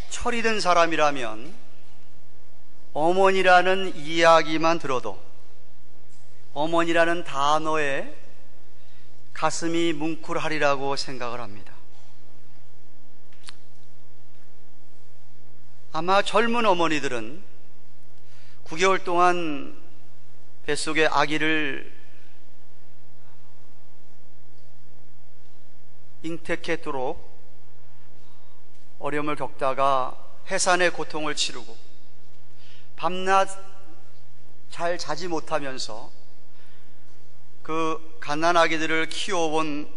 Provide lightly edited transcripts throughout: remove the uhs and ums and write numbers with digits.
철이 든 사람이라면 어머니라는 이야기만 들어도 어머니라는 단어에 가슴이 뭉클하리라고 생각을 합니다. 아마 젊은 어머니들은 9개월 동안 뱃속에 아기를 잉태케도록 어려움을 겪다가 해산의 고통을 치르고 밤낮 잘 자지 못하면서 그 갓난 아기들을 키워본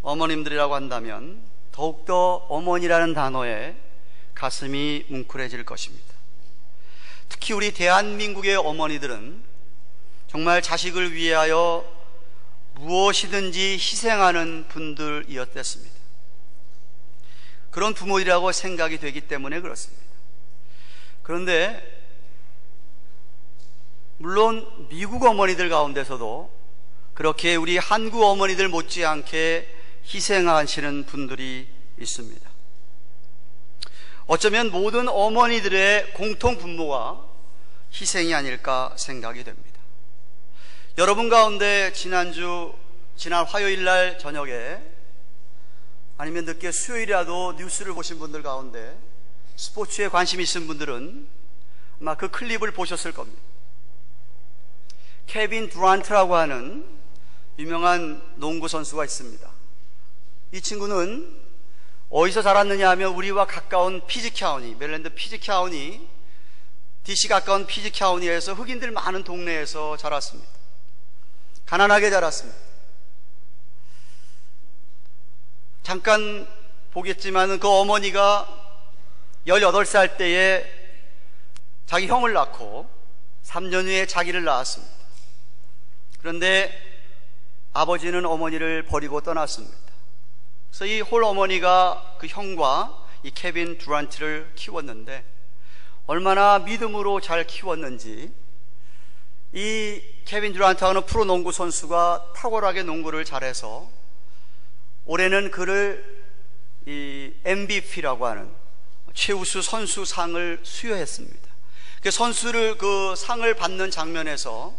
어머님들이라고 한다면 더욱더 어머니라는 단어에 가슴이 뭉클해질 것입니다. 특히 우리 대한민국의 어머니들은 정말 자식을 위하여 무엇이든지 희생하는 분들이었댔습니다. 그런 부모들이라고 생각이 되기 때문에 그렇습니다. 그런데 물론 미국 어머니들 가운데서도 그렇게 우리 한국 어머니들 못지않게 희생하시는 분들이 있습니다. 어쩌면 모든 어머니들의 공통 분모가 희생이 아닐까 생각이 됩니다. 여러분 가운데 지난 화요일 날 저녁에 아니면 늦게 수요일이라도 뉴스를 보신 분들 가운데 스포츠에 관심 있으신 분들은 아마 그 클립을 보셨을 겁니다. 케빈 듀란트라고 하는 유명한 농구 선수가 있습니다. 이 친구는 어디서 자랐느냐 하면 우리와 가까운 피지카우니, 메릴랜드 피지카우니, DC 가까운 피지카우니에서 흑인들 많은 동네에서 자랐습니다. 가난하게 자랐습니다. 잠깐 보겠지만 그 어머니가 18살 때에 자기 형을 낳고 3년 후에 자기를 낳았습니다. 그런데 아버지는 어머니를 버리고 떠났습니다. 그래서 이 홀 어머니가 그 형과 이 케빈 듀란트를 키웠는데 얼마나 믿음으로 잘 키웠는지 이 케빈 듀란트하고는 프로농구 선수가 탁월하게 농구를 잘해서 올해는 그를 이 MVP라고 하는 최우수 선수상을 수여했습니다. 그 선수를 그 상을 받는 장면에서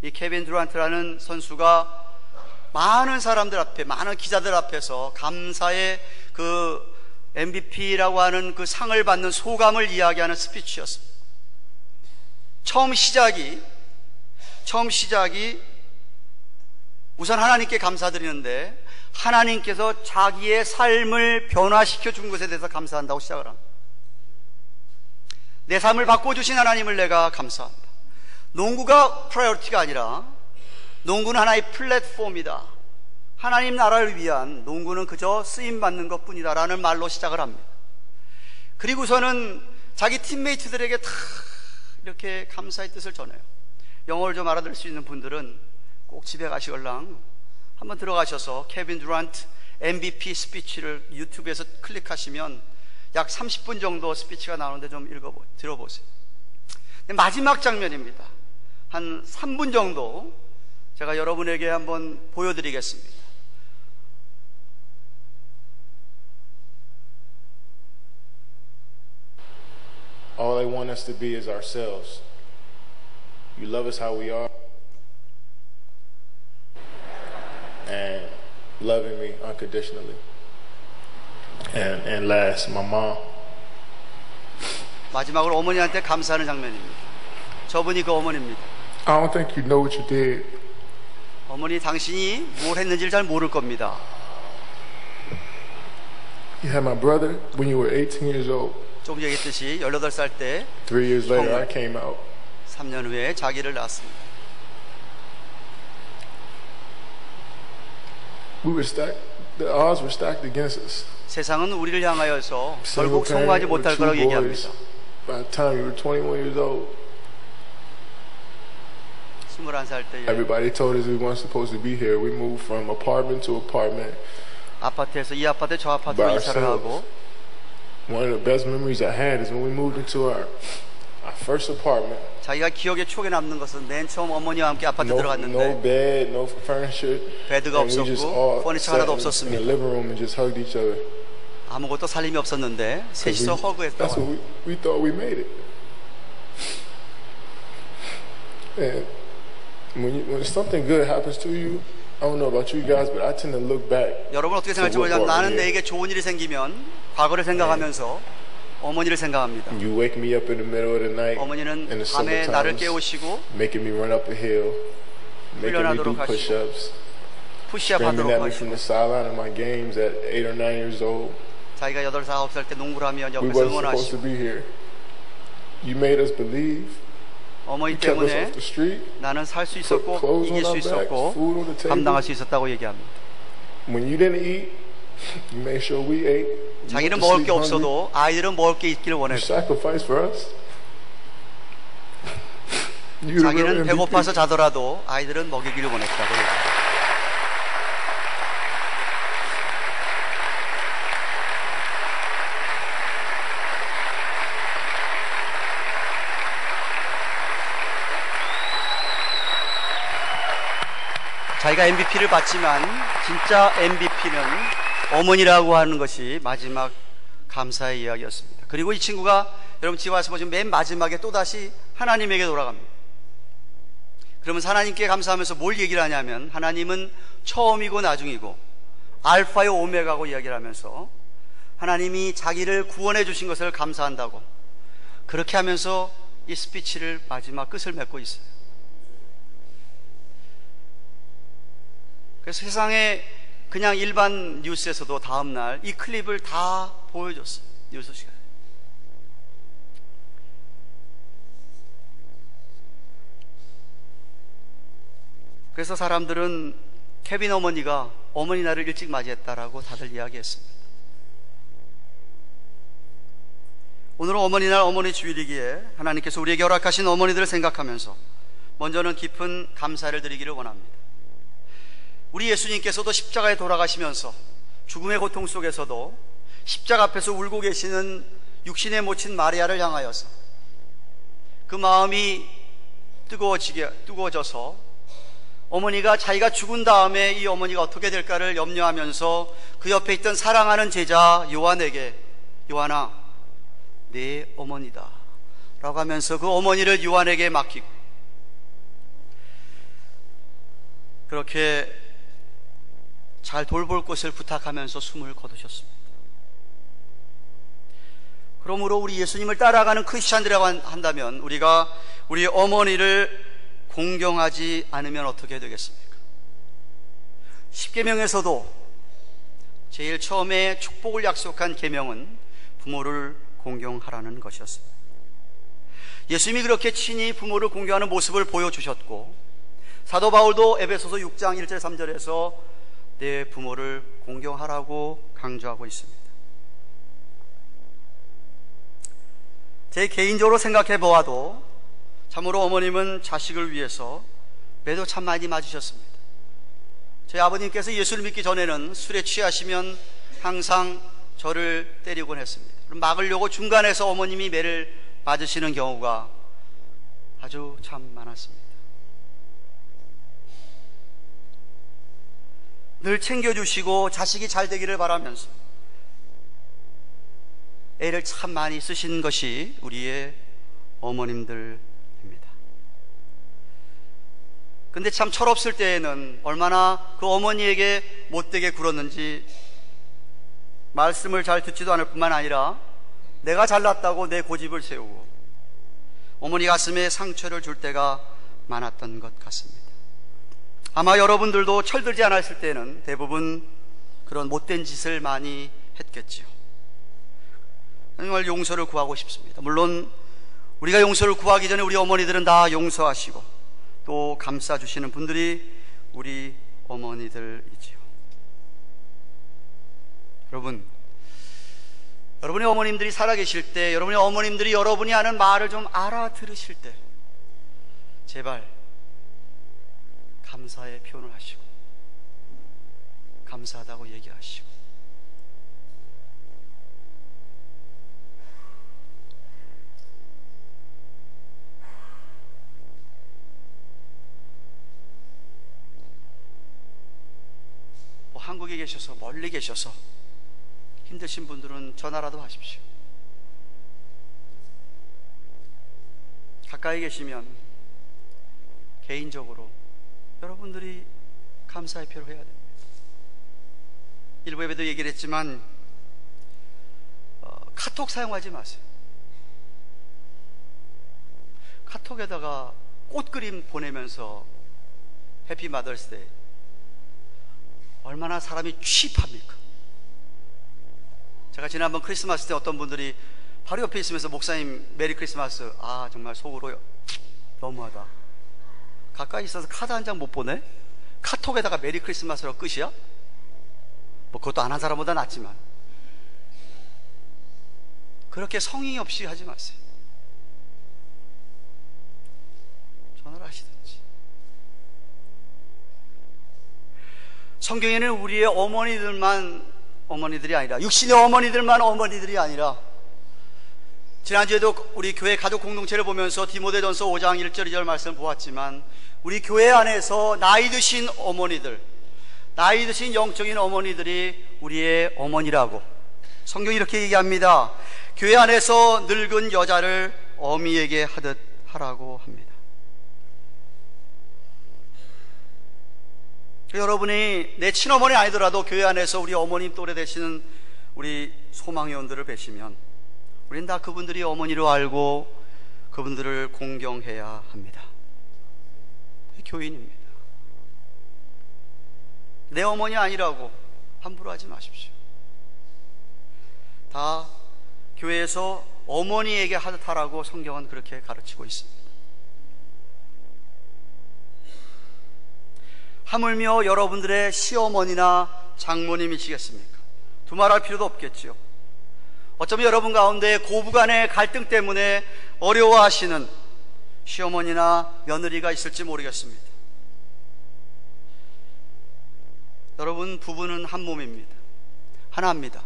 이 케빈 듀란트라는 선수가 많은 사람들 앞에, 많은 기자들 앞에서 감사의 그 MVP라고 하는 그 상을 받는 소감을 이야기하는 스피치였습니다. 처음 시작이 우선 하나님께 감사드리는데 하나님께서 자기의 삶을 변화시켜 준 것에 대해서 감사한다고 시작을 합니다. 내 삶을 바꿔주신 하나님을 내가 감사합니다. 농구가 프라이어티가 아니라 농구는 하나의 플랫폼이다. 하나님 나라를 위한 농구는 그저 쓰임받는 것뿐이다 라는 말로 시작을 합니다. 그리고서는 자기 팀메이트들에게 다 이렇게 감사의 뜻을 전해요. 영어를 좀 알아들을 수 있는 분들은 꼭 집에 가시걸랑 한번 들어가셔서 케빈 듀란트 MVP 스피치를 유튜브에서 클릭하시면 약 30분 정도 스피치가 나오는데 좀 들어보세요. 마지막 장면입니다. 한 3분 정도 제가 여러분에게 한번 보여드리겠습니다. All they want us to be is ourselves. You love us how we are. And loving me unconditionally. And last, my mom. 마지막으로 어머니한테 감사하는 장면입니다. 저분이 그 어머니입니다. I don't think you know what you did. 어머니, 당신이 뭘 했는지를 잘 모를 겁니다. You had my brother when you were 18 years old. 조금 얘기했듯이 18살 때 3 years later, I came out. 3년 후에 자기를 낳았습니다. We were stacked. The odds were stacked against us. 세상은 우리를 향하여서 결국 성공하지 못할 거라고 얘기합니다. By the time you were 21 years old, 21살 때에 everybody told us we weren't supposed to be here. We moved from apartment to apartment. 아파트에서 이 아파트 저 아파트로 이사를 하고 One of the best memories I had is when we moved into our first apartment. 자기가 기억에 추억에 남는 것은 맨 처음 어머니와 함께 아파트 No 들어갔는데 bed, no furniture. 베드가 And we just 없었고 all 퍼니처 sat 하나도 in the 없었습니다. living room and just hugged each other. 아무것도 살림이 없었는데 셋이서 That's 허그했다고. what we thought we made it. And when something good happens to you, I don't know about you guys, but I tend to look back. 여러분 어떻게 to 생각할지 what 모르지만 brought 나는 me here. 내게 좋은 일이 생기면 과거를 생각하면서 어머니를 생각합니다. You wake me up in the middle of the night in 어머니는 the 밤에 summer 나를 times, 깨우시고 making me run up a hill, making me do 훈련하도록 하시고 push-ups, 푸시업 screaming 하도록 at me from 하시고 the sideline of my games at 8 or 9 years old. 자기가 8살, 9살 때 농구를 하면 We 옆에서 wasn't supposed to 응원하시고 be here. You made us believe. 어머니 You kept us 때문에 off the street. 나는 살 수 Put 있었고 clothes 이길 on 수 our backs, 있었고 food on the table. 감당할 수 있었다고 얘기합니다. When you didn't eat, you made sure we ate. You went 자기는 to 먹을 sleep 게 hungry. 없어도 아이들은 먹을 게 있기를 You 원했고 sacrificed for us. You the real 자기는 MVP. 배고파서 자더라도 아이들은 먹이기를 원했다고 얘기합니다. 자기가 MVP를 받지만 진짜 MVP는 어머니라고 하는 것이 마지막 감사의 이야기였습니다. 그리고 이 친구가 여러분 집에 와서 보시면 맨 마지막에 또다시 하나님에게 돌아갑니다. 그러면서 하나님께 감사하면서 뭘 얘기를 하냐면 하나님은 처음이고 나중이고 알파요 오메가고 이야기를 하면서 하나님이 자기를 구원해 주신 것을 감사한다고 그렇게 하면서 이 스피치를 마지막 끝을 맺고 있어요. 그래서 세상에 그냥 일반 뉴스에서도 다음날 이 클립을 다 보여줬어요. 뉴스 시간에. 그래서 사람들은 케빈 어머니가 어머니 날을 일찍 맞이했다라고 다들 이야기했습니다. 오늘은 어머니날 어머니 주일이기에 하나님께서 우리에게 허락하신 어머니들을 생각하면서 먼저는 깊은 감사를 드리기를 원합니다. 우리 예수님께서도 십자가에 돌아가시면서 죽음의 고통 속에서도 십자가 앞에서 울고 계시는 육신에 묻힌 마리아를 향하여서 그 마음이 뜨거워져서 어머니가 자기가 죽은 다음에 이 어머니가 어떻게 될까를 염려하면서 그 옆에 있던 사랑하는 제자 요한에게 요한아 네 어머니다 라고 하면서 그 어머니를 요한에게 맡기고 그렇게 잘 돌볼 것을 부탁하면서 숨을 거두셨습니다. 그러므로 우리 예수님을 따라가는 크리스찬들이라고 한다면 우리가 우리 어머니를 공경하지 않으면 어떻게 되겠습니까? 십계명에서도 제일 처음에 축복을 약속한 계명은 부모를 공경하라는 것이었습니다. 예수님이 그렇게 친히 부모를 공경하는 모습을 보여주셨고 사도 바울도 에베소서 6장 1절 3절에서 내 부모를 공경하라고 강조하고 있습니다. 제 개인적으로 생각해 보아도 참으로 어머님은 자식을 위해서 매도 참 많이 맞으셨습니다. 저희 아버님께서 예수를 믿기 전에는 술에 취하시면 항상 저를 때리곤 했습니다. 막으려고 중간에서 어머님이 매를 맞으시는 경우가 아주 참 많았습니다. 늘 챙겨주시고 자식이 잘 되기를 바라면서 애를 참 많이 쓰신 것이 우리의 어머님들입니다. 근데 참 철없을 때에는 얼마나 그 어머니에게 못되게 굴었는지 말씀을 잘 듣지도 않을 뿐만 아니라 내가 잘났다고 내 고집을 세우고 어머니 가슴에 상처를 줄 때가 많았던 것 같습니다. 아마 여러분들도 철들지 않았을 때는 대부분 그런 못된 짓을 많이 했겠지요. 정말 용서를 구하고 싶습니다. 물론 우리가 용서를 구하기 전에 우리 어머니들은 다 용서하시고 또 감싸주시는 분들이 우리 어머니들이지요. 여러분의 어머님들이 살아계실 때, 여러분의 어머님들이 여러분이 하는 말을 좀 알아들으실 때 제발 감사의 표현을 하시고 감사하다고 얘기하시고 한국에 계셔서 멀리 계셔서 힘드신 분들은 전화라도 하십시오. 가까이 계시면 개인적으로 여러분들이 감사의 표를 해야 됩니다. 일부 예배도 얘기를 했지만 카톡 사용하지 마세요. 카톡에다가 꽃그림 보내면서 해피 마더스데이, 얼마나 사람이 취합니까? 제가 지난번 크리스마스 때 어떤 분들이 바로 옆에 있으면서 목사님 메리 크리스마스, 정말 속으로 너무하다, 가까이 있어서 카드 한 장 못 보내? 카톡에다가 메리 크리스마스로 끝이야? 뭐 그것도 안 한 사람보다 낫지만 그렇게 성의 없이 하지 마세요. 전화를 하시든지. 성경에는 우리의 어머니들이 아니라, 육신의 어머니들만 어머니들이 아니라, 지난주에도 우리 교회 가족 공동체를 보면서 디모데전서 5장 1절 2절 말씀을 보았지만, 우리 교회 안에서 나이 드신 어머니들, 나이 드신 영적인 어머니들이 우리의 어머니라고 성경이 이렇게 얘기합니다. 교회 안에서 늙은 여자를 어미에게 하듯 하라고 합니다. 여러분이 내 친어머니 아니더라도 교회 안에서 우리 어머님 또래 되시는 우리 소망회원들을 뵈시면 우린 다 그분들이 어머니로 알고 그분들을 공경해야 합니다. 교인입니다. 내 어머니 아니라고 함부로 하지 마십시오. 다 교회에서 어머니에게 하듯 하라고 성경은 그렇게 가르치고 있습니다. 하물며 여러분들의 시어머니나 장모님이시겠습니까? 두말할 필요도 없겠지요. 어쩌면 여러분 가운데 고부간의 갈등 때문에 어려워하시는 시어머니나 며느리가 있을지 모르겠습니다. 여러분, 부부는 한 몸입니다. 하나입니다.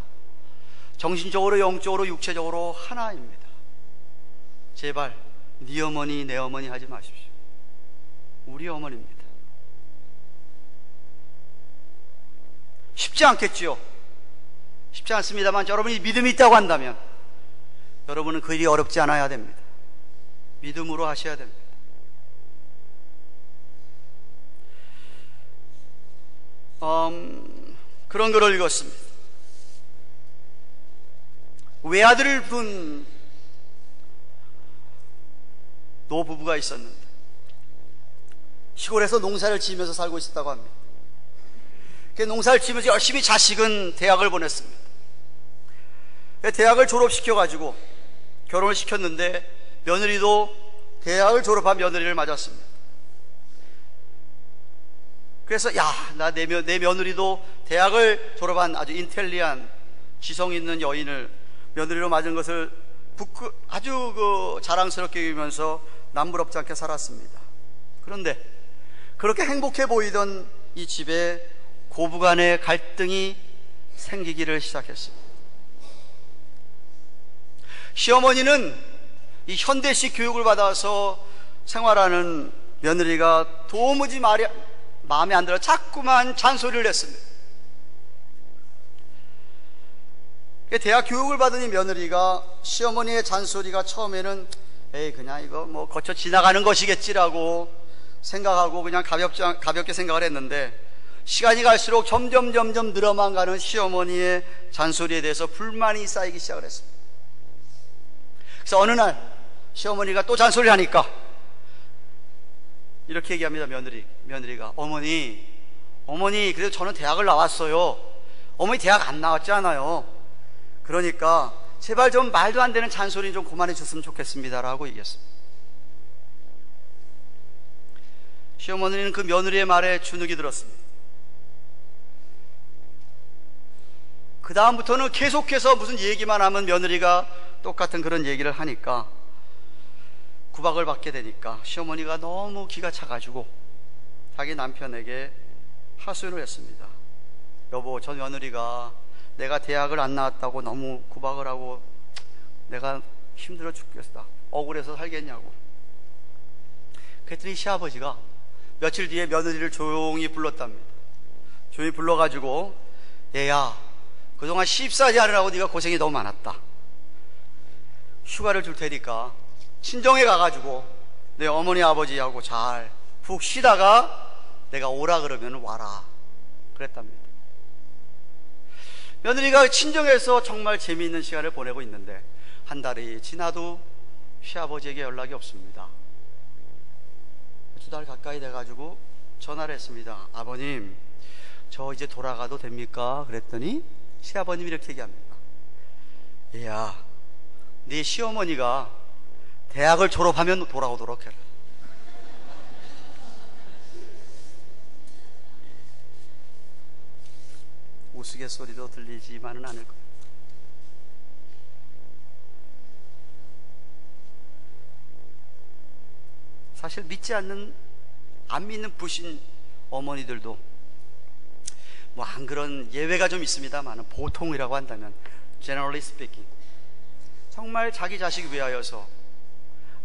정신적으로, 영적으로, 육체적으로 하나입니다. 제발 네 어머니 내 어머니 하지 마십시오. 우리 어머니입니다. 쉽지 않겠지요. 쉽지 않습니다만 여러분이 믿음이 있다고 한다면 여러분은 그 일이 어렵지 않아야 됩니다. 믿음으로 하셔야 됩니다. 그런 글을 읽었습니다. 외아들을 둔 노부부가 있었는데 시골에서 농사를 지으면서 살고 있었다고 합니다. 그 농사를 지으면서 열심히 자식은 대학을 보냈습니다. 대학을 졸업시켜가지고 결혼을 시켰는데 며느리도 대학을 졸업한 며느리를 맞았습니다. 그래서 내 며느리도 대학을 졸업한 아주 인텔리한 지성 있는 여인을 며느리로 맞은 것을 아주 자랑스럽게 여기면서 남부럽지 않게 살았습니다. 그런데 그렇게 행복해 보이던 이 집에 고부간의 갈등이 생기기를 시작했습니다. 시어머니는 이 현대식 교육을 받아서 생활하는 며느리가 도무지 마음에 안 들어 자꾸만 잔소리를 했습니다. 대학 교육을 받은 이 며느리가 시어머니의 잔소리가 처음에는 그냥 이거 뭐 거쳐 지나가는 것이겠지라고 생각하고 그냥 가볍게 생각을 했는데, 시간이 갈수록 점점 늘어만 가는 시어머니의 잔소리에 대해서 불만이 쌓이기 시작을 했습니다. 그래서 어느 날 시어머니가 또 잔소리를 하니까 이렇게 얘기합니다. 며느리가 어머니 그래도 저는 대학을 나왔어요. 어머니 대학 안 나왔잖아요. 그러니까 제발 좀 말도 안 되는 잔소리 좀 그만해 줬으면 좋겠습니다 라고 얘기했습니다. 시어머니는 그 며느리의 말에 주눅이 들었습니다. 그 다음부터는 계속해서 무슨 얘기만 하면 며느리가 똑같은 그런 얘기를 하니까 구박을 받게 되니까 시어머니가 너무 기가 차가지고 자기 남편에게 하소연을 했습니다. 여보, 저 며느리가 내가 대학을 안 나왔다고 너무 구박을 하고 내가 힘들어 죽겠다, 억울해서 살겠냐고. 그랬더니 시아버지가 며칠 뒤에 며느리를 조용히 불렀답니다. 조용히 불러가지고 얘야, 그동안 시집살이 하느라고 네가 고생이 너무 많았다. 휴가를 줄 테니까 친정에 가가지고 내 어머니 아버지하고 잘 푹 쉬다가 내가 오라 그러면 와라 그랬답니다. 며느리가 친정에서 정말 재미있는 시간을 보내고 있는데 한 달이 지나도 시아버지에게 연락이 없습니다. 2달 가까이 돼가지고 전화를 했습니다. 아버님, 저 이제 돌아가도 됩니까? 그랬더니 시아버님이 이렇게 얘기합니다. 얘야, 네 시어머니가 대학을 졸업하면 돌아오도록 해라. 우스갯소리도 들리지만은 않을 거예요. 사실 안 믿는 부신 어머니들도 뭐 한 그런 예외가 좀 있습니다만 보통이라고 한다면 generally speaking 정말 자기 자식 위하여서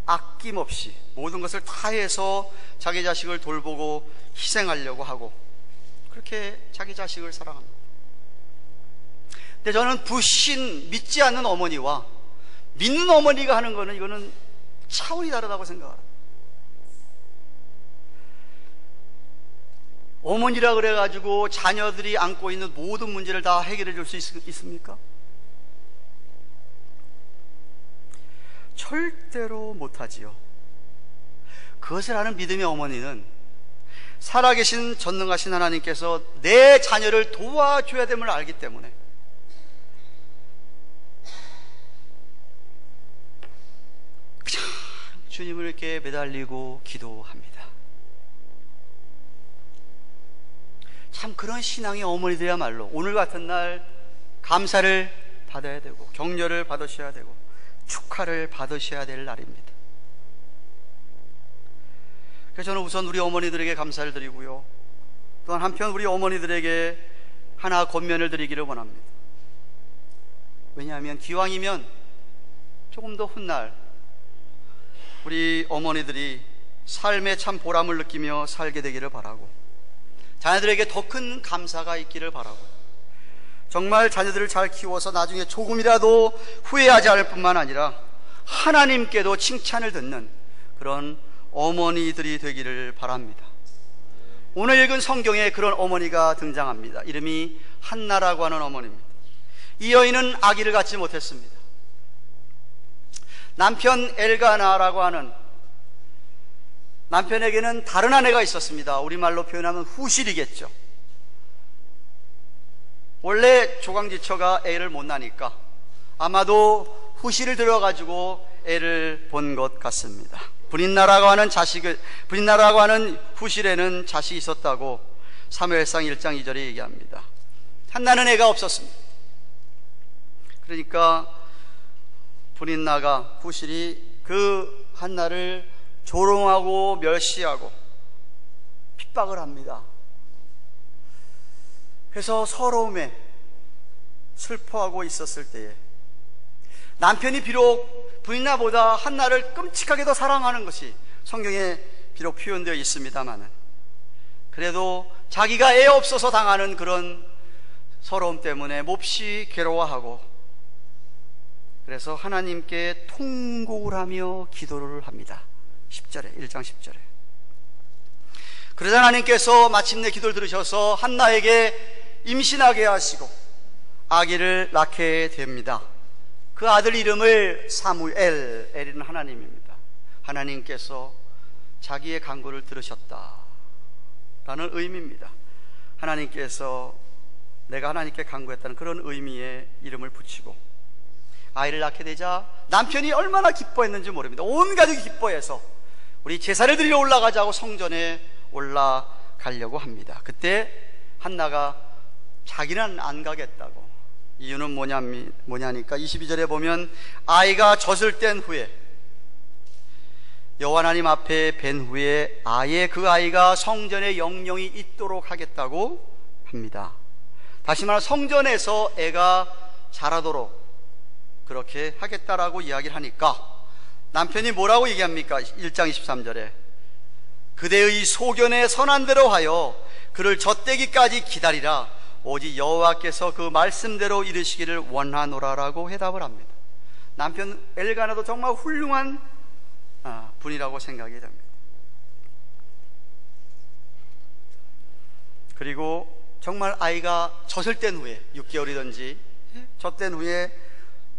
아낌없이 모든 것을 다해서 자기 자식을 돌보고 희생하려고 하고 그렇게 자기 자식을 사랑합니다. 근데 저는 부신 믿지 않는 어머니와 믿는 어머니가 하는 거는 이거는 차원이 다르다고 생각합니다. 어머니라 그래가지고 자녀들이 안고 있는 모든 문제를 다 해결해 줄 수 있습니까? 절대로 못하지요. 그것을 아는 믿음의 어머니는 살아계신 전능하신 하나님께서 내 자녀를 도와줘야 됨을 알기 때문에 그냥 주님을 이렇게 매달리고 기도합니다. 참 그런 신앙의 어머니들이야말로 오늘 같은 날 감사를 받아야 되고 격려를 받으셔야 되고 축하를 받으셔야 될 날입니다. 그래서 저는 우선 우리 어머니들에게 감사를 드리고요, 또한 한편 우리 어머니들에게 하나 권면을 드리기를 원합니다. 왜냐하면 기왕이면 조금 더 훗날 우리 어머니들이 삶에 참 보람을 느끼며 살게 되기를 바라고 자녀들에게 더 큰 감사가 있기를 바라고 정말 자녀들을 잘 키워서 나중에 조금이라도 후회하지 않을 뿐만 아니라 하나님께도 칭찬을 듣는 그런 어머니들이 되기를 바랍니다. 오늘 읽은 성경에 그런 어머니가 등장합니다. 이름이 한나라고 하는 어머니입니다. 이 여인은 아기를 갖지 못했습니다. 남편 엘가나라고 하는 남편에게는 다른 아내가 있었습니다. 우리말로 표현하면 후실이겠죠. 원래 조강지처가 애를 못 낳으니까 아마도 후실을 들어가지고 애를 본 것 같습니다. 브릿나라고 하는 후실에는 자식이 있었다고 사무엘상 1장 2절에 얘기합니다. 한나는 애가 없었습니다. 그러니까 브릿나가 후실이 그 한나를 조롱하고 멸시하고 핍박을 합니다. 그래서 서러움에 슬퍼하고 있었을 때에 남편이 비록 브릿나보다 한나를 끔찍하게 더 사랑하는 것이 성경에 비록 표현되어 있습니다만 그래도 자기가 애 없어서 당하는 그런 서러움 때문에 몹시 괴로워하고 그래서 하나님께 통곡을 하며 기도를 합니다. 10절에 1장 10절에 그러자 하나님께서 마침내 기도를 들으셔서 한나에게 임신하게 하시고 아기를 낳게 됩니다. 그 아들 이름을 사무엘, 엘은 하나님입니다. 하나님께서 자기의 간구를 들으셨다라는 의미입니다. 하나님께서 내가 하나님께 간구했다는 그런 의미의 이름을 붙이고 아이를 낳게 되자 남편이 얼마나 기뻐했는지 모릅니다. 온 가족이 기뻐해서 우리 제사를 드리러 올라가자고 성전에 올라가려고 합니다. 그때 한나가 자기는 안 가겠다고. 이유는 뭐냐니까 22절에 보면 아이가 젖을 뗀 후에 여호와 하나님 앞에 뵌 후에 아예 그 아이가 성전에 영영이 있도록 하겠다고 합니다. 다시 말해 성전에서 애가 자라도록 그렇게 하겠다라고 이야기를 하니까 남편이 뭐라고 얘기합니까? 1장 23절에 그대의 소견에 선한 대로 하여 그를 젖대기까지 기다리라. 오직 여호와께서 그 말씀대로 이르시기를 원하노라라고 해답을 합니다. 남편 엘가나도 정말 훌륭한 분이라고 생각이 됩니다. 그리고 정말 아이가 젖을 뗀 후에 6개월이든지 젖된 후에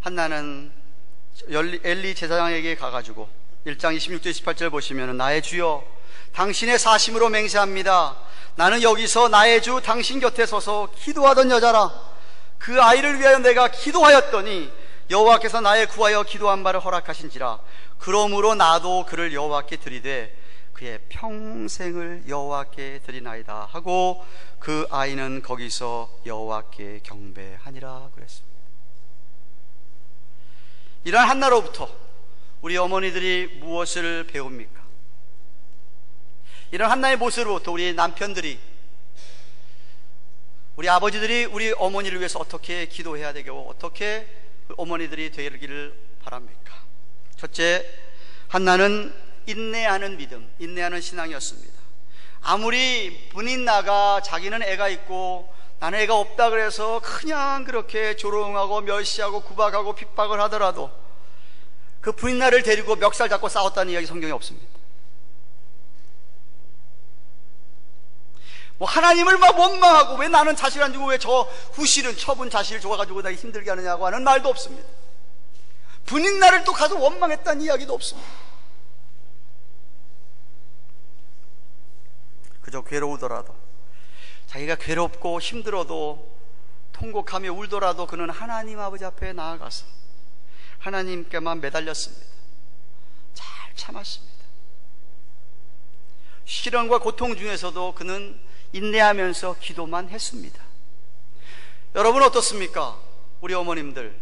한나는 엘리 제사장에게 가가지고 1장 26절 28절 보시면 나의 주여 당신의 사심으로 맹세합니다. 나는 여기서 나의 주 당신 곁에 서서 기도하던 여자라. 그 아이를 위하여 내가 기도하였더니 여호와께서 나의 구하여 기도한 바를 허락하신지라. 그러므로 나도 그를 여호와께 드리되 그의 평생을 여호와께 드리나이다 하고 그 아이는 거기서 여호와께 경배하니라 그랬습니다. 이러한 한나로부터 우리 어머니들이 무엇을 배웁니까? 이런 한나의 모습으로부터 우리 남편들이, 우리 아버지들이 우리 어머니를 위해서 어떻게 기도해야 되고 어떻게 어머니들이 되기를 바랍니까? 첫째, 한나는 인내하는 믿음, 인내하는 신앙이었습니다. 아무리 분인나가 자기는 애가 있고 나는 애가 없다 그래서 그냥 그렇게 조롱하고 멸시하고 구박하고 핍박을 하더라도 그 분인나를 데리고 멱살 잡고 싸웠다는 이야기 성경에 없습니다. 뭐 하나님을 막 원망하고 왜 나는 자식 안 주고 왜 저 후실은 처분 자식을 줘가지고 나 힘들게 하느냐고 하는 말도 없습니다. 분인나를 또 가서 원망했다는 이야기도 없습니다. 그저 괴로우더라도, 자기가 괴롭고 힘들어도 통곡하며 울더라도 그는 하나님 아버지 앞에 나아가서 하나님께만 매달렸습니다. 잘 참았습니다. 시련과 고통 중에서도 그는 인내하면서 기도만 했습니다. 여러분 어떻습니까? 우리 어머님들,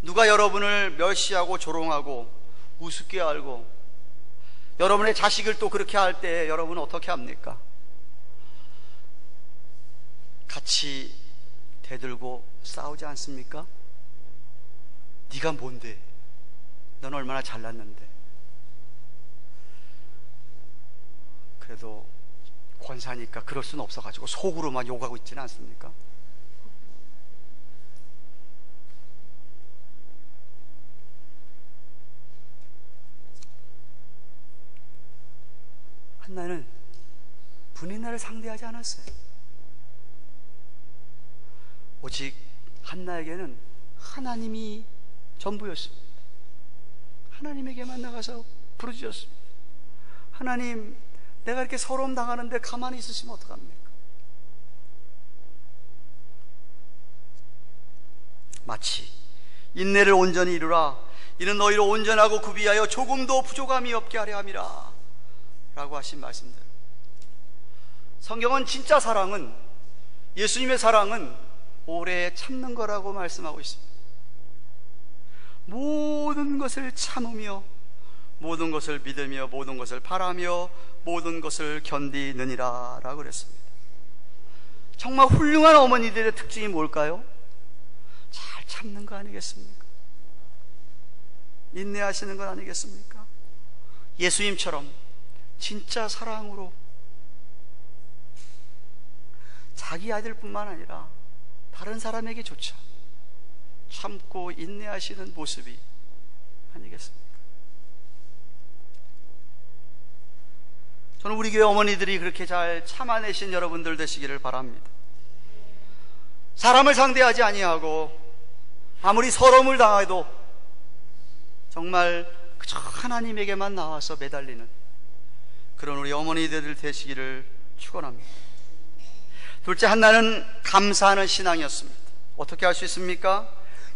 누가 여러분을 멸시하고 조롱하고 우습게 알고 여러분의 자식을 또 그렇게 할 때 여러분은 어떻게 합니까? 같이 대들고 싸우지 않습니까? 네가 뭔데? 넌 얼마나 잘났는데. 그래도 권사니까 그럴 수는 없어가지고 속으로만 욕하고 있지는 않습니까? 한나는 분인나를 상대하지 않았어요. 오직 한나에게는 하나님이 전부였습니다. 하나님에게만 나가서 부르짖었습니다. 하나님, 내가 이렇게 서러움 당하는데 가만히 있으시면 어떡합니까? 마치 인내를 온전히 이루라. 이는 너희로 온전하고 구비하여 조금도 부족함이 없게 하려 함이라 라고 하신 말씀대로, 성경은 진짜 사랑은, 예수님의 사랑은 오래 참는 거라고 말씀하고 있습니다. 모든 것을 참으며 모든 것을 믿으며 모든 것을 바라며 모든 것을 견디느니라 라고 그랬습니다. 정말 훌륭한 어머니들의 특징이 뭘까요? 잘 참는 거 아니겠습니까? 인내하시는 것 아니겠습니까? 예수님처럼 진짜 사랑으로 자기 아들뿐만 아니라 다른 사람에게조차 참고 인내하시는 모습이 아니겠습니까? 저는 우리 교회 어머니들이 그렇게 잘 참아내신 여러분들 되시기를 바랍니다. 사람을 상대하지 아니하고 아무리 서러움을 당해도 정말 그저 하나님에게만 나와서 매달리는 그런 우리 어머니들 되시기를 축원합니다. 둘째, 한나는 감사하는 신앙이었습니다. 어떻게 할 수 있습니까?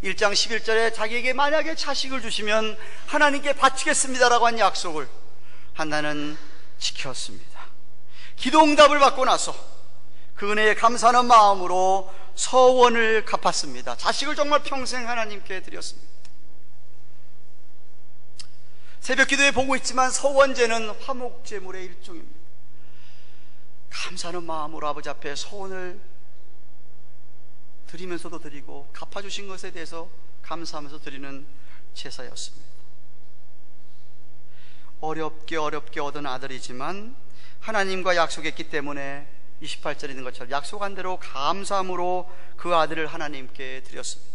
1장 11절에 자기에게 만약에 자식을 주시면 하나님께 바치겠습니다라고 한 약속을 한나는 지켰습니다. 기도 응답을 받고 나서 그 은혜에 감사하는 마음으로 서원을 갚았습니다. 자식을 정말 평생 하나님께 드렸습니다. 새벽 기도에 보고 있지만 서원제는 화목제물의 일종입니다. 감사하는 마음으로 아버지 앞에 서원을 드리면서도 드리고 갚아주신 것에 대해서 감사하면서 드리는 제사였습니다. 어렵게 얻은 아들이지만 하나님과 약속했기 때문에 28절에 있는 것처럼 약속한 대로 감사함으로 그 아들을 하나님께 드렸습니다.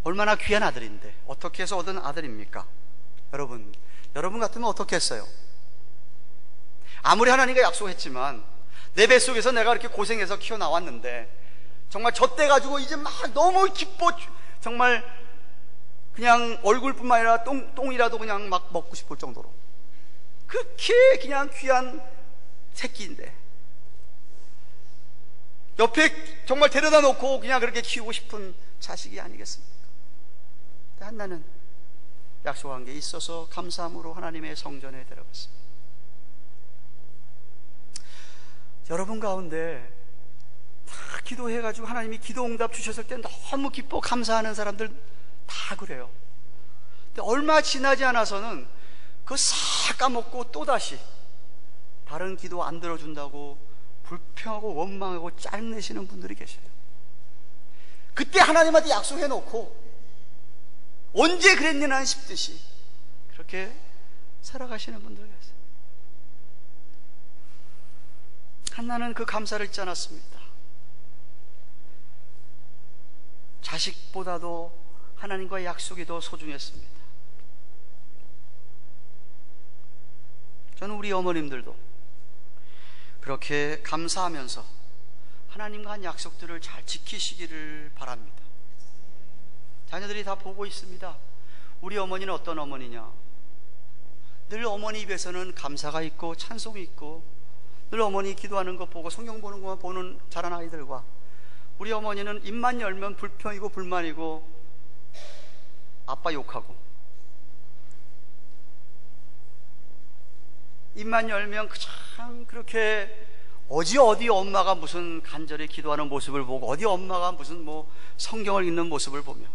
얼마나 귀한 아들인데 어떻게 해서 얻은 아들입니까? 여러분 같으면 어떻게 했어요? 아무리 하나님과 약속했지만 내 뱃속에서 내가 이렇게 고생해서 키워나왔는데 정말 젖대 가지고 이제 막 너무 기뻐, 정말 그냥 얼굴뿐만 아니라 똥이라도 그냥 막 먹고 싶을 정도로 그렇게 그냥 귀한 새끼인데 옆에 정말 데려다 놓고 그냥 그렇게 키우고 싶은 자식이 아니겠습니까? 한나는 약속한 게 있어서 감사함으로 하나님의 성전에 들어갔습니다. 여러분 가운데 다 기도해가지고 하나님이 기도 응답 주셨을 때 너무 기뻐 감사하는 사람들 다 그래요. 근데 얼마 지나지 않아서는 그거 싹 까먹고 또다시 다른 기도 안 들어준다고 불평하고 원망하고 짜증내시는 분들이 계셔요. 그때 하나님한테 약속해놓고 언제 그랬느냐 싶듯이 그렇게 살아가시는 분들 계세요. 한나는 그 감사를 잊지 않았습니다. 자식보다도 하나님과의 약속이 더 소중했습니다. 저는 우리 어머님들도 그렇게 감사하면서 하나님과 한 약속들을 잘 지키시기를 바랍니다. 자녀들이 다 보고 있습니다. 우리 어머니는 어떤 어머니냐? 늘 어머니 입에서는 감사가 있고 찬송이 있고 늘 어머니 기도하는 거 보고 성경 보는 것만 보는 자란 아이들과 우리 어머니는 입만 열면 불평이고 불만이고 아빠 욕하고 입만 열면 그냥 그렇게 어디 엄마가 무슨 간절히 기도하는 모습을 보고 어디 엄마가 무슨 뭐 성경을 읽는 모습을 보며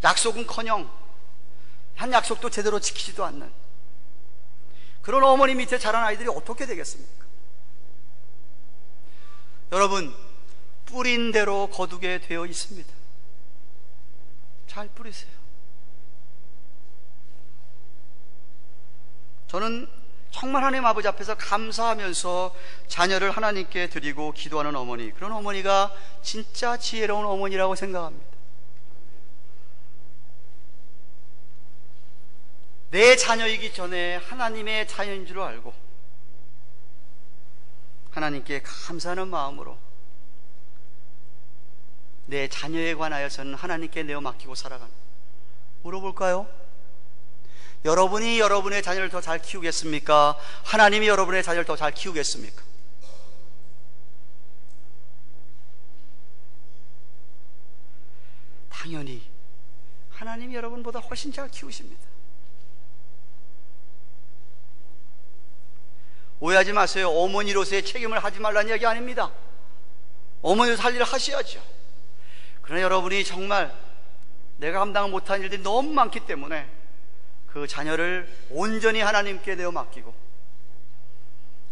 약속은커녕 한 약속도 제대로 지키지도 않는 그런 어머니 밑에 자란 아이들이 어떻게 되겠습니까? 여러분, 뿌린 대로 거두게 되어 있습니다. 잘 뿌리세요. 저는 정말 하나님 아버지 앞에서 감사하면서 자녀를 하나님께 드리고 기도하는 어머니, 그런 어머니가 진짜 지혜로운 어머니라고 생각합니다. 내 자녀이기 전에 하나님의 자녀인 줄 알고 하나님께 감사하는 마음으로 내 자녀에 관하여서는 하나님께 내어 맡기고 살아가는, 물어볼까요? 여러분이 여러분의 자녀를 더 잘 키우겠습니까? 하나님이 여러분의 자녀를 더 잘 키우겠습니까? 당연히 하나님이 여러분보다 훨씬 잘 키우십니다. 오해하지 마세요. 어머니로서의 책임을 하지 말라는 이야기 아닙니다. 어머니로서 할 일을 하셔야죠. 그러나 여러분이 정말 내가 감당 못한 일들이 너무 많기 때문에 그 자녀를 온전히 하나님께 내어 맡기고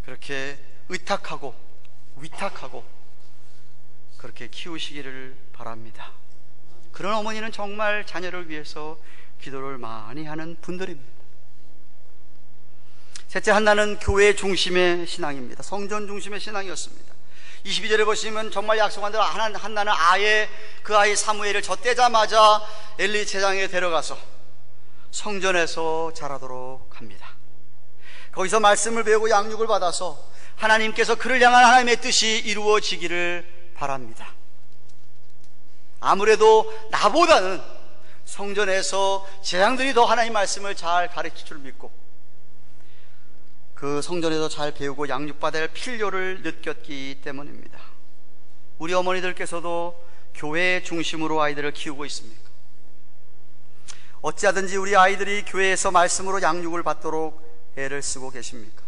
그렇게 의탁하고 위탁하고 그렇게 키우시기를 바랍니다. 그런 어머니는 정말 자녀를 위해서 기도를 많이 하는 분들입니다. 셋째, 한나는 교회 중심의 신앙입니다. 성전 중심의 신앙이었습니다. 22절에 보시면 정말 약속한 대로 한나는 아예 그 아이 사무엘을 젖대자마자 엘리 제장에 데려가서 성전에서 자라도록 합니다. 거기서 말씀을 배우고 양육을 받아서 하나님께서 그를 향한 하나님의 뜻이 이루어지기를 바랍니다. 아무래도 나보다는 성전에서 제장들이 더 하나님 말씀을 잘 가르칠 줄 믿고 그 성전에서 잘 배우고 양육받아야 할 필요를 느꼈기 때문입니다. 우리 어머니들께서도 교회 중심으로 아이들을 키우고 있습니까? 어찌하든지 우리 아이들이 교회에서 말씀으로 양육을 받도록 애를 쓰고 계십니까?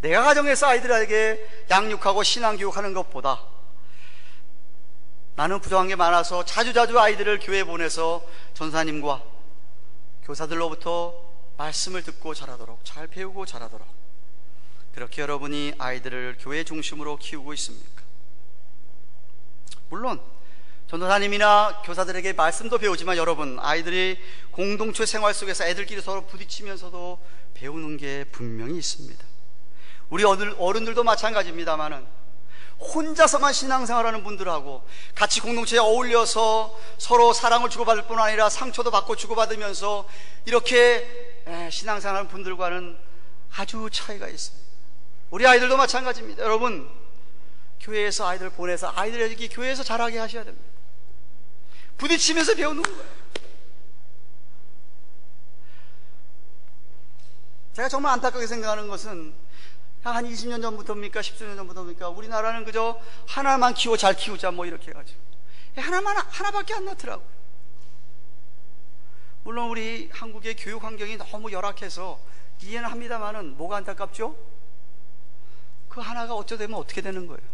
내가 가정에서 아이들에게 양육하고 신앙교육하는 것보다 나는 부족한 게 많아서 자주자주 아이들을 교회에 보내서 전사님과 교사들로부터 말씀을 듣고 자라도록, 잘 배우고 자라도록, 그렇게 여러분이 아이들을 교회 중심으로 키우고 있습니까? 물론 전도사님이나 교사들에게 말씀도 배우지만 여러분, 아이들이 공동체 생활 속에서 애들끼리 서로 부딪히면서도 배우는 게 분명히 있습니다. 우리 어른들도 마찬가지입니다만은 혼자서만 신앙생활하는 분들하고 같이 공동체에 어울려서 서로 사랑을 주고받을 뿐 아니라 상처도 받고 주고받으면서 이렇게 신앙생활하는 분들과는 아주 차이가 있습니다. 우리 아이들도 마찬가지입니다. 여러분, 교회에서 아이들 보내서 아이들에게 교회에서 자라게 하셔야 됩니다. 부딪히면서 배우는 거예요. 제가 정말 안타깝게 생각하는 것은 한 20년 전부터입니까? 10년 전부터입니까? 우리나라는 그저 하나만 키워 잘 키우자 뭐 이렇게 해가지고 하나밖에 안 낳더라고요. 물론 우리 한국의 교육 환경이 너무 열악해서 이해는 합니다만은 뭐가 안타깝죠? 그 하나가 어쩌되면 어떻게 되는 거예요?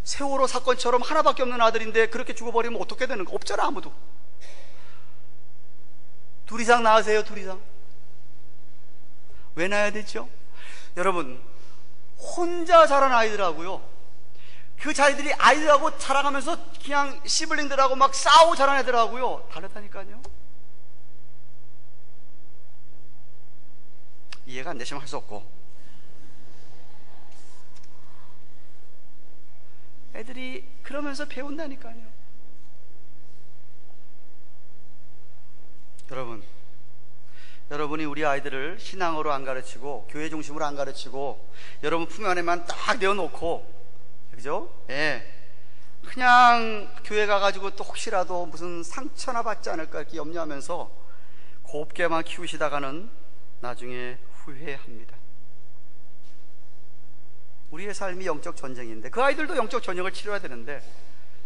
세월호 사건처럼 하나밖에 없는 아들인데 그렇게 죽어버리면 어떻게 되는 거? 없잖아, 아무도. 둘 이상 낳으세요, 둘 이상. 왜 낳아야 되죠? 여러분, 혼자 자란 아이들하고요, 그 자기들이 아이들하고 자라가면서 그냥 시블링들하고 막 싸우고 자란 애들하고요 다르다니까요. 이해가 안 되시면 할 수 없고, 애들이 그러면서 배운다니까요. 여러분이 우리 아이들을 신앙으로 안 가르치고 교회 중심으로 안 가르치고 여러분 품 안에만 딱 내어놓고, 그죠? 예. 그냥 교회 가가지고 또 혹시라도 무슨 상처나 받지 않을까 이렇게 염려하면서 곱게만 키우시다가는 나중에 후회합니다. 우리의 삶이 영적 전쟁인데 그 아이들도 영적 전쟁을 치러야 되는데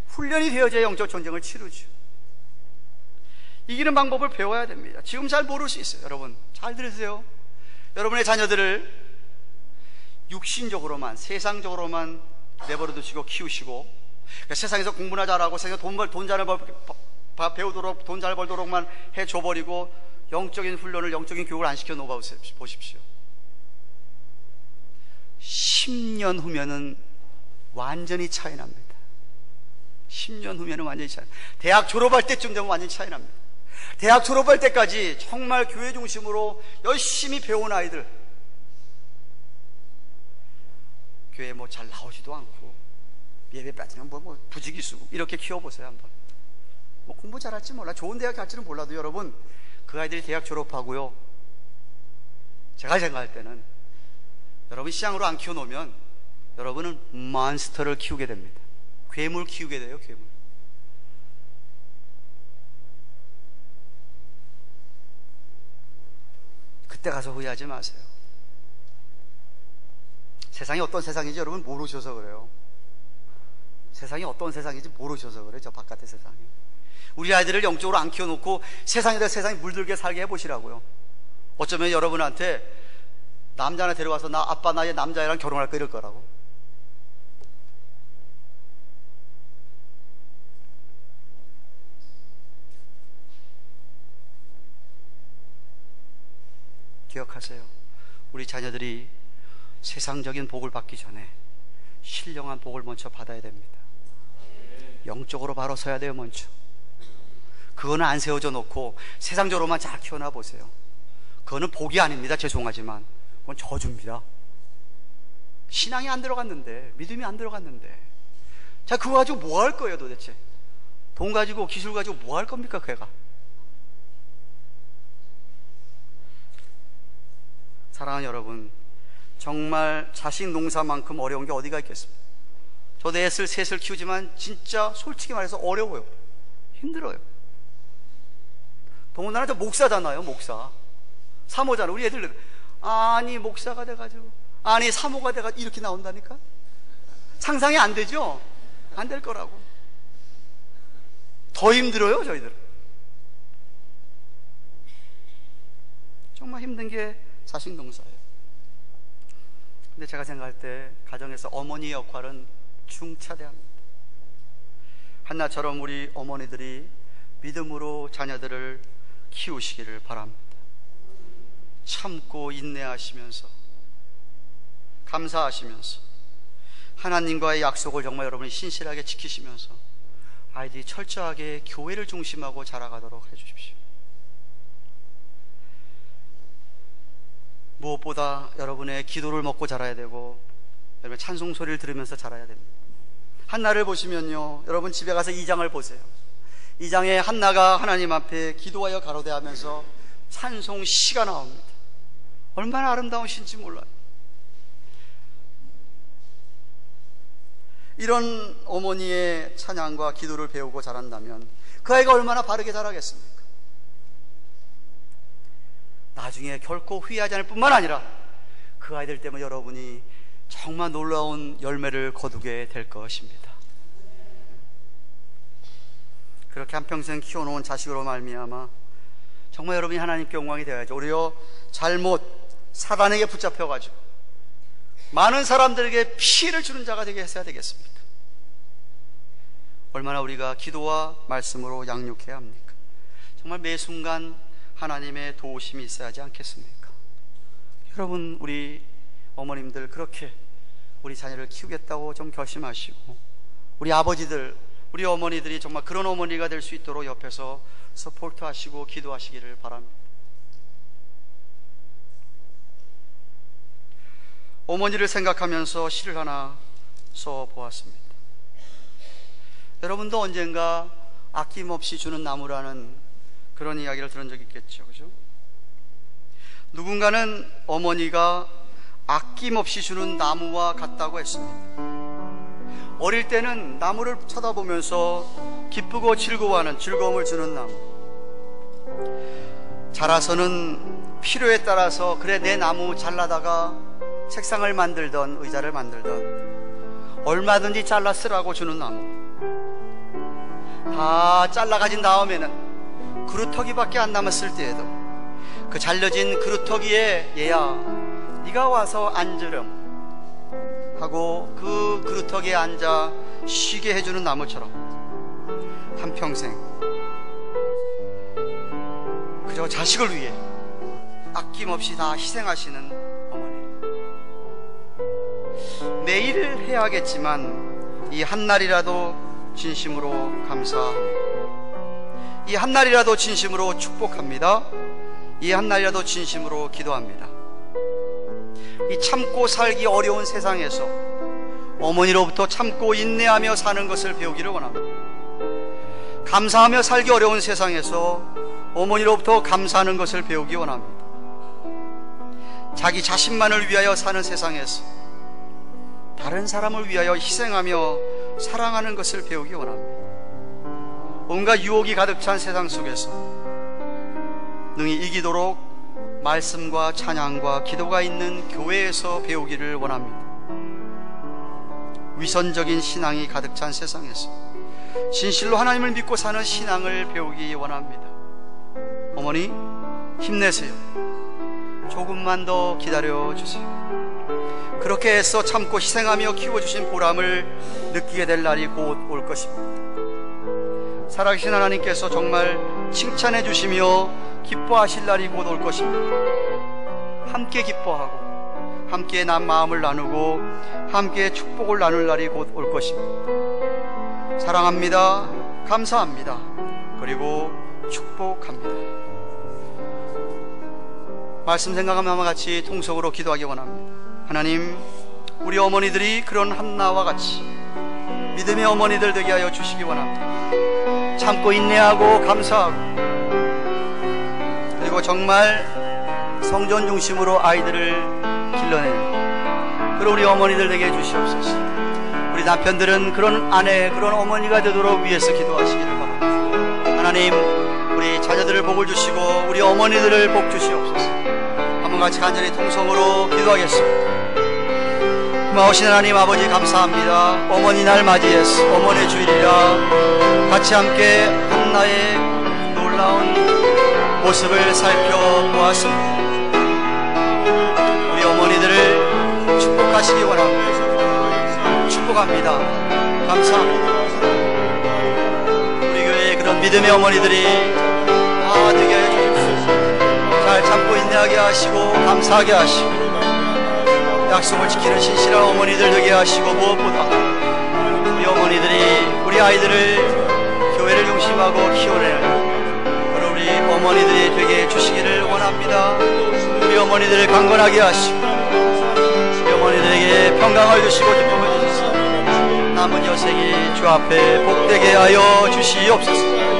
훈련이 되어져야 영적 전쟁을 치르죠. 이기는 방법을 배워야 됩니다. 지금 잘 모를 수 있어요. 여러분 잘 들으세요. 여러분의 자녀들을 육신적으로만, 세상적으로만 내버려 두시고 키우시고, 그러니까 세상에서 공부나 잘하고 세상에서 돈 잘 배우도록, 돈 잘 벌도록만 해줘버리고 영적인 훈련을, 영적인 교육을 안 시켜 놓아 보십시오. 10년 후면은 완전히 차이 납니다. 10년 후면은 완전히 차이 납니다. 대학 졸업할 때쯤 되면 완전히 차이 납니다. 대학 졸업할 때까지 정말 교회 중심으로 열심히 배운 아이들, 교회 뭐 잘 나오지도 않고 예배 빠지면 뭐 부지기수고 이렇게 키워보세요. 한번 뭐 공부 잘할지 몰라, 좋은 대학 갈지는 몰라도 여러분 그 아이들이 대학 졸업하고요, 제가 생각할 때는 여러분 시장으로 안 키워놓으면 여러분은 몬스터를 키우게 됩니다. 괴물 키우게 돼요. 괴물. 그때 가서 후회하지 마세요. 세상이 어떤 세상인지 여러분 모르셔서 그래요. 세상이 어떤 세상인지 모르셔서 그래요. 저 바깥의 세상이. 우리 아이들을 영적으로 안 키워놓고 세상에다 세상이 물들게 살게 해보시라고요. 어쩌면 여러분한테 남자 하나 데려와서 나 아빠 나의 남자애랑 결혼할 거 이럴 거라고. 기억하세요. 우리 자녀들이 세상적인 복을 받기 전에 신령한 복을 먼저 받아야 됩니다. 영적으로 바로 서야 돼요. 먼저 그거는 안 세워져 놓고 세상적으로만 잘 키워놔 보세요. 그거는 복이 아닙니다. 죄송하지만 그건 저주입니다. 신앙이 안 들어갔는데, 믿음이 안 들어갔는데, 자 그거 가지고 뭐 할 거예요 도대체? 돈 가지고 기술 가지고 뭐 할 겁니까 걔가? 사랑하는 여러분, 정말 자식 농사만큼 어려운 게 어디가 있겠습니까? 저도 애를 셋을 키우지만 진짜 솔직히 말해서 어려워요. 힘들어요. 더군다나 저 목사잖아요. 목사, 사모잖아요. 우리 애들 아니 목사가 돼가지고, 아니 사모가 돼가지고 이렇게 나온다니까? 상상이 안 되죠? 안 될 거라고. 더 힘들어요 저희들. 정말 힘든 게 자식 농사예요. 근데 제가 생각할 때 가정에서 어머니의 역할은 중차대합니다. 한나처럼 우리 어머니들이 믿음으로 자녀들을 키우시기를 바랍니다. 참고 인내하시면서, 감사하시면서, 하나님과의 약속을 정말 여러분이 신실하게 지키시면서 아이들이 철저하게 교회를 중심하고 자라가도록 해주십시오. 무엇보다 여러분의 기도를 먹고 자라야 되고, 여러분 찬송 소리를 들으면서 자라야 됩니다. 한나를 보시면요, 여러분 집에 가서 2장을 보세요. 2장에 한나가 하나님 앞에 기도하여 가로대하면서 찬송 시가 나옵니다. 얼마나 아름다우신지 몰라요. 이런 어머니의 찬양과 기도를 배우고 자란다면 그 아이가 얼마나 바르게 자라겠습니까? 나중에 결코 후회하지 않을 뿐만 아니라 그 아이들 때문에 여러분이 정말 놀라운 열매를 거두게 될 것입니다. 그렇게 한평생 키워놓은 자식으로 말미암아 정말 여러분이 하나님께 영광이 되어야죠. 오히려 잘못 사단에게 붙잡혀가지고 많은 사람들에게 피해를 주는 자가 되게 했어야 되겠습니까? 얼마나 우리가 기도와 말씀으로 양육해야 합니까? 정말 매 순간 하나님의 도우심이 있어야 하지 않겠습니까? 여러분, 우리 어머님들 그렇게 우리 자녀를 키우겠다고 좀 결심하시고, 우리 아버지들, 우리 어머니들이 정말 그런 어머니가 될 수 있도록 옆에서 서포트하시고 기도하시기를 바랍니다. 어머니를 생각하면서 시를 하나 써보았습니다. 여러분도 언젠가 아낌없이 주는 나무라는 그런 이야기를 들은 적이 있겠죠, 그죠? 누군가는 어머니가 아낌없이 주는 나무와 같다고 했습니다. 어릴 때는 나무를 쳐다보면서 기쁘고 즐거워하는, 즐거움을 주는 나무. 자라서는 필요에 따라서 그래 내 나무 잘라다가 책상을 만들던 의자를 만들던 얼마든지 잘라 쓰라고 주는 나무. 다 잘라 가진 다음에는 그루터기밖에 안 남았을 때에도 그 잘려진 그루터기에 얘야 네가 와서 앉으렴 하고 그 그루터기에 앉아 쉬게 해주는 나무처럼 한평생 그저 자식을 위해 아낌없이 다 희생하시는 어머니. 매일 해야겠지만 이 한날이라도 진심으로 감사합니다. 이 한날이라도 진심으로 축복합니다. 이 한날이라도 진심으로 기도합니다. 이 참고 살기 어려운 세상에서 어머니로부터 참고 인내하며 사는 것을 배우기를 원합니다. 감사하며 살기 어려운 세상에서 어머니로부터 감사하는 것을 배우기 원합니다. 자기 자신만을 위하여 사는 세상에서 다른 사람을 위하여 희생하며 사랑하는 것을 배우기 원합니다. 온갖 유혹이 가득 찬 세상 속에서 능히 이기도록 말씀과 찬양과 기도가 있는 교회에서 배우기를 원합니다. 위선적인 신앙이 가득 찬 세상에서 진실로 하나님을 믿고 사는 신앙을 배우기 원합니다. 어머니, 힘내세요. 조금만 더 기다려주세요. 그렇게 애써 참고 희생하며 키워주신 보람을 느끼게 될 날이 곧 올 것입니다. 살아계신 하나님께서 정말 칭찬해 주시며 기뻐하실 날이 곧 올 것입니다. 함께 기뻐하고 함께 난 마음을 나누고 함께 축복을 나눌 날이 곧 올 것입니다. 사랑합니다. 감사합니다. 그리고 축복합니다. 말씀 생각하며 같이 통성으로 기도하기 원합니다. 하나님, 우리 어머니들이 그런 한나와 같이 믿음의 어머니들 되게 하여 주시기 원합니다. 참고 인내하고 감사하고 그리고 정말 성전 중심으로 아이들을 길러내는 그런 우리 어머니들 되게 해주시옵소서. 우리 남편들은 그런 아내, 그런 어머니가 되도록 위해서 기도하시기를 바랍니다. 하나님, 우리 자녀들을 복을 주시고 우리 어머니들을 복 주시옵소서. 한번 같이 간절히 통성으로 기도하겠습니다. 고마우신 하나님 아버지 감사합니다. 어머니 날 맞이해서 어머니 주일이라 같이 함께 한나의 놀라운 모습을 살펴보았습니다. 우리 어머니들을 축복하시기 원합니다. 축복합니다. 감사합니다. 우리 교회에 그런 믿음의 어머니들이 다 되게 하여 주십시오. 잘 참고 인내하게 하시고 감사하게 하시고 약속을 지키는 신실한 어머니들 되게 하시고 무엇보다 우리 어머니들이 우리 아이들을 교회를 중심하고 키워내는 그런 우리 어머니들이 되게 해주시기를 원합니다. 우리 어머니들을 강건하게 하시고 우리 어머니들에게 평강을 주시고 기쁨을 주셔서 남은 여생이 주 앞에 복되게 하여 주시옵소서.